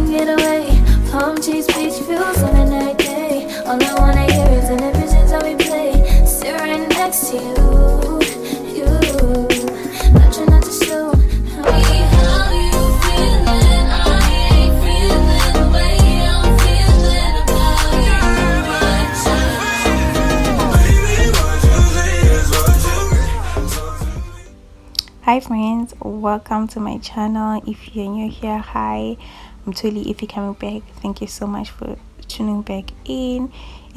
get away. Palm trees, beach views on a night day. All I wanna hear is the visions that we play. Sit right next to you. Not trying not to show how you feeling. I ain't feeling the way I'm feeling about you. Hi friends, welcome to my channel. If you're new here, hi, I'm Thulile. If you're coming back, thank you so much for tuning back in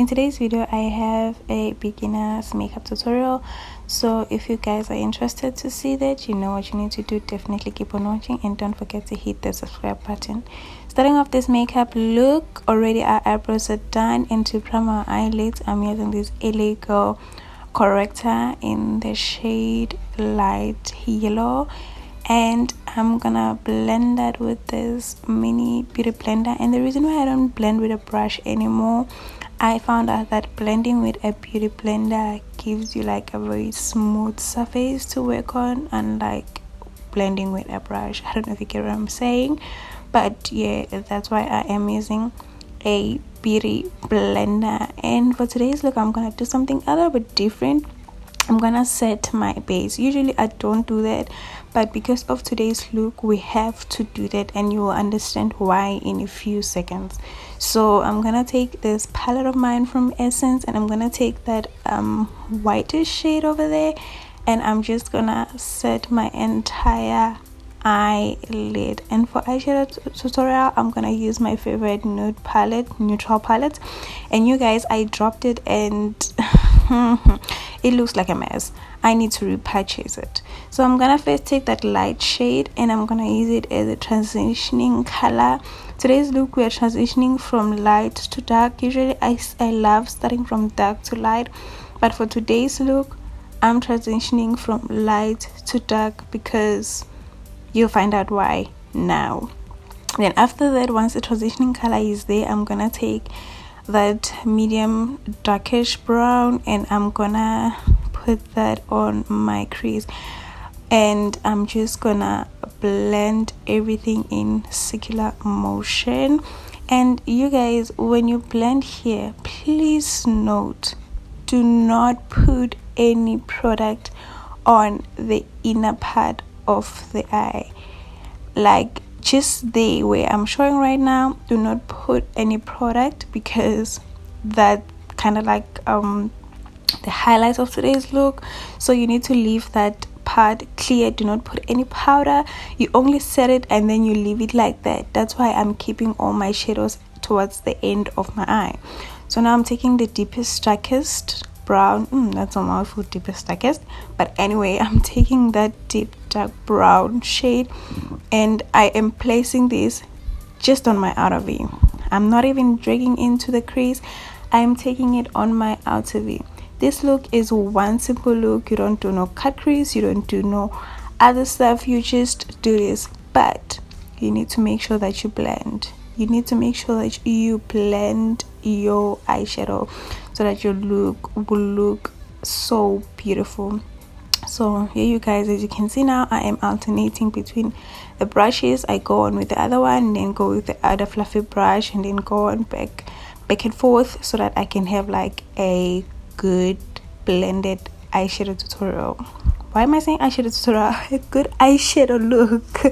today's video. I have a beginner's makeup tutorial, so if you guys are interested to see that, you know what you need to do. Definitely keep on watching and don't forget to hit the subscribe button. Starting off this makeup look, already our eyebrows are done, and to prime our eyelids I'm using this LA Girl Corrector in the shade light yellow, and I'm gonna blend that with this mini beauty blender. And the reason why I don't blend with a brush anymore, I found out that blending with a beauty blender gives you like a very smooth surface to work on, unlike blending with a brush. I don't know if you get what I'm saying, but yeah, that's why I am using a beauty blender. And for today's look, I'm gonna do something a little bit different. I'm gonna set my base. Usually I don't do that, but because of today's look we have to do that, and you will understand why in a few seconds. So I'm gonna take this palette of mine from Essence, and I'm gonna take that whitish shade over there, and I'm just gonna set my entire eyelid. And for eyeshadow tutorial, I'm gonna use my favorite neutral palette, and you guys, I dropped it and it looks like a mess. I need to repurchase it. So I'm gonna first take that light shade and I'm gonna use it as a transitioning color. Today's look we are transitioning from light to dark. Usually I love starting from dark to light, but for today's look I'm transitioning from light to dark because you'll find out why now. Then after that, once the transitioning color is there, I'm gonna take that medium darkish brown and I'm gonna put that on my crease, and I'm just gonna blend everything in circular motion. And you guys, when you blend here, please note, do not put any product on the inner part of the eye, like just there where I'm showing right now. Do not put any product, because that kind of like the highlights of today's look, so you need to leave that part clear. Do not put any powder. You only set it and then you leave it like that. That's why I'm keeping all my shadows towards the end of my eye. So now I'm taking the deepest darkest brown, that's a mouthful, deepest darkest, but anyway, I'm taking that deep dark brown shade and I am placing this just on my outer V. I'm not even dragging into the crease. I'm taking it on my outer V. This look is one simple look. You don't do no cut crease, you don't do no other stuff, you just do this. But you need to make sure that you blend. You need to make sure that you blend your eyeshadow so that your look will look so beautiful. So here you guys, as you can see now, I am alternating between the brushes. I go on with the other one, then go with the other fluffy brush, and then go on back and forth, so that I can have like a good blended eyeshadow tutorial. Why am I saying eyeshadow tutorial? A good eyeshadow look.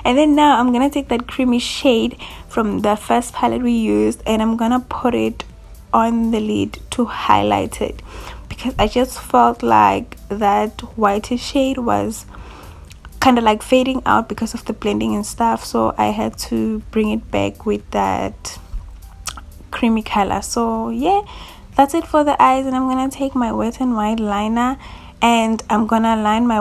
And then now I'm gonna take that creamy shade from the first palette we used, and I'm gonna put it on the lid to highlight it, because I just felt like that whitish shade was kind of like fading out because of the blending and stuff, so I had to bring it back with that creamy color. So yeah, that's it for the eyes. And I'm gonna take my Wet n Wild liner and I'm gonna line my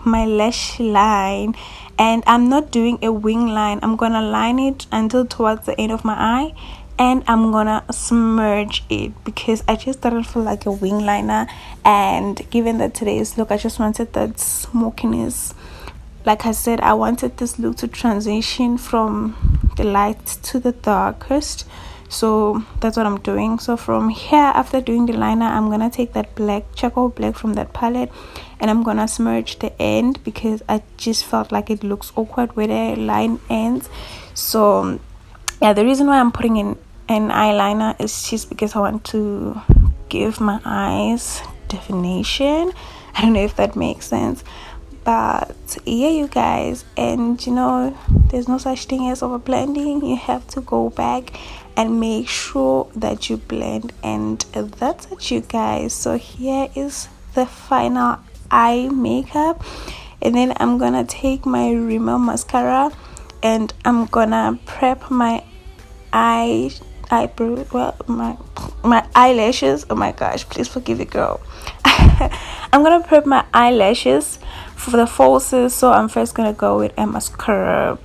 my lash line, and I'm not doing a wing line. I'm gonna line it until towards the end of my eye, and I'm gonna smudge it because I just didn't feel like a wing liner. And given that today's look, I just wanted that smokiness. Like I said, I wanted this look to transition from the light to the darkest, so that's what I'm doing. So from here, after doing the liner, I'm gonna take that black charcoal black from that palette and I'm gonna smudge the end because I just felt like it looks awkward where the line ends. So yeah, the reason why I'm putting in an eyeliner is just because I want to give my eyes definition. I don't know if that makes sense, but yeah, you guys. And you know, there's no such thing as over blending. You have to go back and make sure that you blend, and that's it, you guys. So here is the final eye makeup, and then I'm gonna take my Rimmel mascara and I'm gonna prep my eyebrow, well, my eyelashes. Oh my gosh, please forgive it, girl. I'm gonna prep my eyelashes for the falsies. So I'm first gonna go with a mascara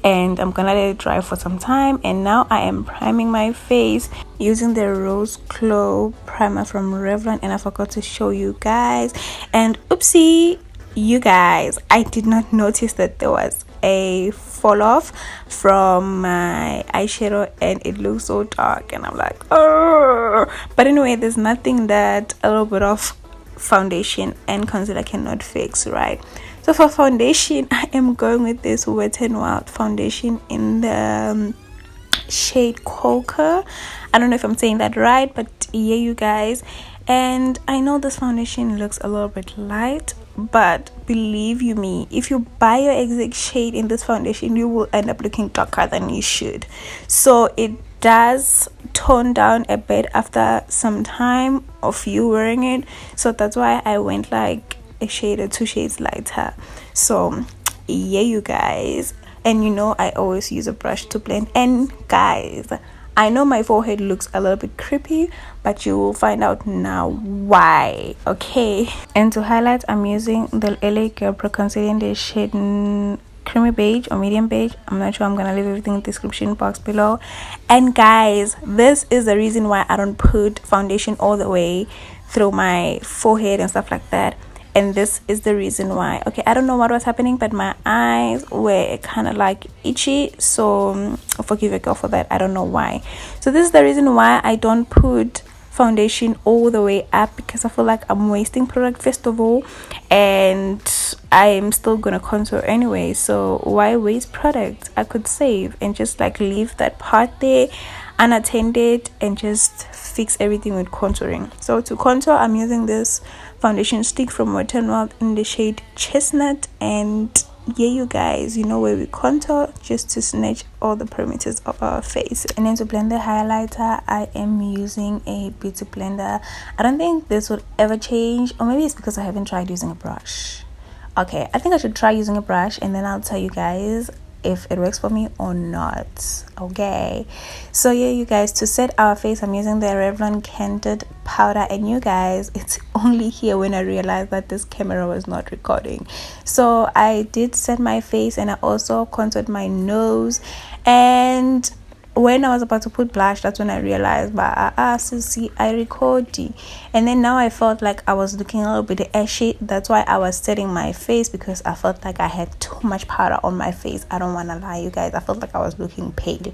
and I'm gonna let it dry for some time. And now I am priming my face using the Rose Glow primer from Revlon, and I forgot to show you guys. And oopsie, you guys, I did not notice that there was a fall off from my eyeshadow and it looks so dark, and I'm like, oh. But anyway, there's nothing that a little bit of foundation and concealer cannot fix, right? So for foundation, I am going with this WetnWild foundation in the shade Coca. I don't know if I'm saying that right, but yeah, you guys. And I know this foundation looks a little bit light, but believe you me, if you buy your exact shade in this foundation, you will end up looking darker than you should. So it does tone down a bit after some time of you wearing it. So that's why I went like a shade or 2 shades lighter. So yeah, you guys. And you know, I always use a brush to blend. And guys, I know my forehead looks a little bit creepy, but you will find out now why, okay? And to highlight, I'm using the LA Girl Pro Concealer in the shade creamy beige or medium beige. I'm not sure. I'm gonna leave everything in the description box below. And guys, this is the reason why I don't put foundation all the way through my forehead and stuff like that. And this is the reason why. Okay, I don't know what was happening, but my eyes were kind of like itchy, so forgive a girl for that. I don't know why. So this is the reason why I don't put foundation all the way up, because I feel like I'm wasting product first of all, and I'm still gonna contour anyway. So why waste product? I could save and just like leave that part there unattended and just fix everything with contouring. So to contour, I'm using this foundation stick from WetnWild in the shade Chestnut. And yeah, you guys, you know where we contour, just to snatch all the perimeters of our face. And then to blend the highlighter, I am using a beauty blender. I don't think this would ever change, or maybe it's because I haven't tried using a brush. Okay, I think I should try using a brush and then I'll tell you guys if it works for me or not. Okay, so yeah, you guys, to set our face, I'm using the Revlon Candid powder. And you guys, it's only here when I realized that this camera was not recording. So I did set my face and I also contoured my nose. And when I was about to put blush, that's when I realized, but see, I recorded. And then now I felt like I was looking a little bit ashy. That's why I was setting my face, because I felt like I had too much powder on my face. I don't want to lie, you guys, I felt like I was looking pale.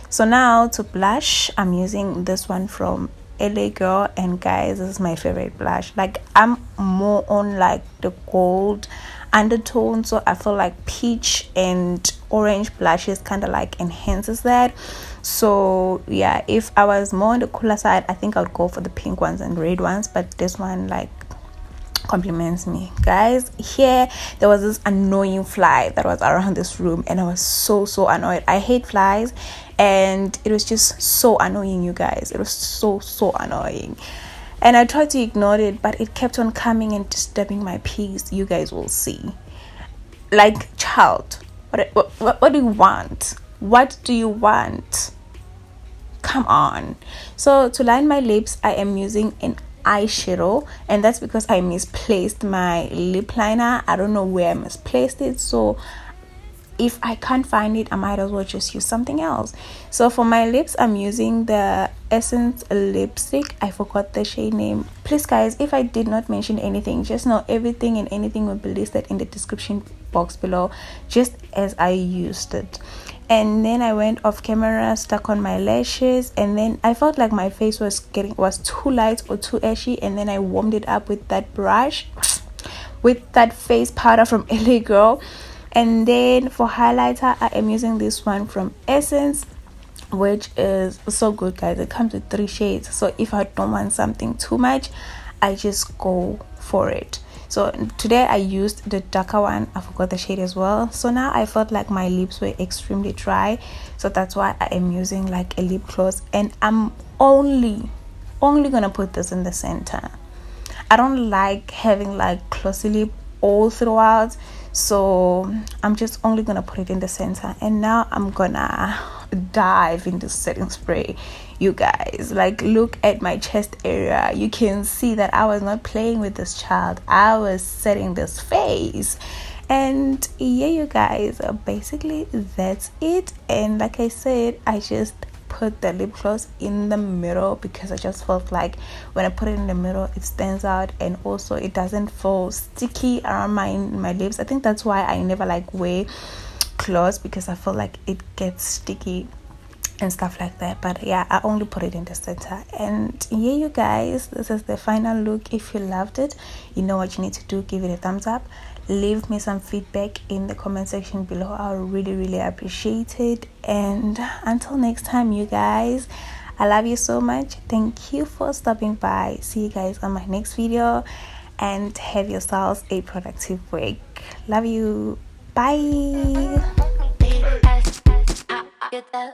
So now to blush, I'm using this one from LA Girl. And guys, this is my favorite blush. Like, I'm more on like the gold undertone, so I feel like peach and orange blushes kind of like enhances that. So yeah, if I was more on the cooler side, I think I would go for the pink ones and red ones, but this one like compliments me. Guys, here there was this annoying fly that was around this room, and I was so annoyed. I hate flies, and it was just so annoying, you guys. It was so annoying. And I tried to ignore it, but it kept on coming and disturbing my peace. You guys will see. Like, child, what do you want? What do you want? Come on. So to line my lips, I am using an eyeshadow, and that's because I misplaced my lip liner. I don't know where I misplaced it, so if I can't find it, I might as well just use something else. So for my lips, I'm using the Essence lipstick. I forgot the shade name. Please guys, if I did not mention anything, just know everything and anything will be listed in the description box below, just as I used it. And then I went off camera, stuck on my lashes, and then I felt like my face was too light or too ashy, and then I warmed it up with that brush, with that face powder from LA Girl. And then for highlighter, I am using this one from Essence, which is so good, guys. It comes with 3 shades, so if I don't want something too much, I just go for it. So today I used the darker one. I forgot the shade as well. So now I felt like my lips were extremely dry, so that's why I am using like a lip gloss, and I'm only gonna put this in the center. I don't like having like glossy lip all throughout, so I'm just only gonna put it in the center. And now I'm gonna dive into setting spray. You guys, like, look at my chest area. You can see that I was not playing with this child. I was setting this face. And yeah, you guys, basically that's it. And like I said, I just put the lip gloss in the middle because I just felt like when I put it in the middle, it stands out, and also it doesn't feel sticky around my lips. I think that's why I never like wear gloss, because I feel like it gets sticky and stuff like that. But yeah, I only put it in the center. And yeah, you guys, this is the final look. If you loved it, you know what you need to do. Give it a thumbs up, leave me some feedback in the comment section below. I'll really appreciate it. And until next time, you guys, I love you so much. Thank you for stopping by. See you guys on my next video, and have yourselves a productive week. Love you. Bye. Get that.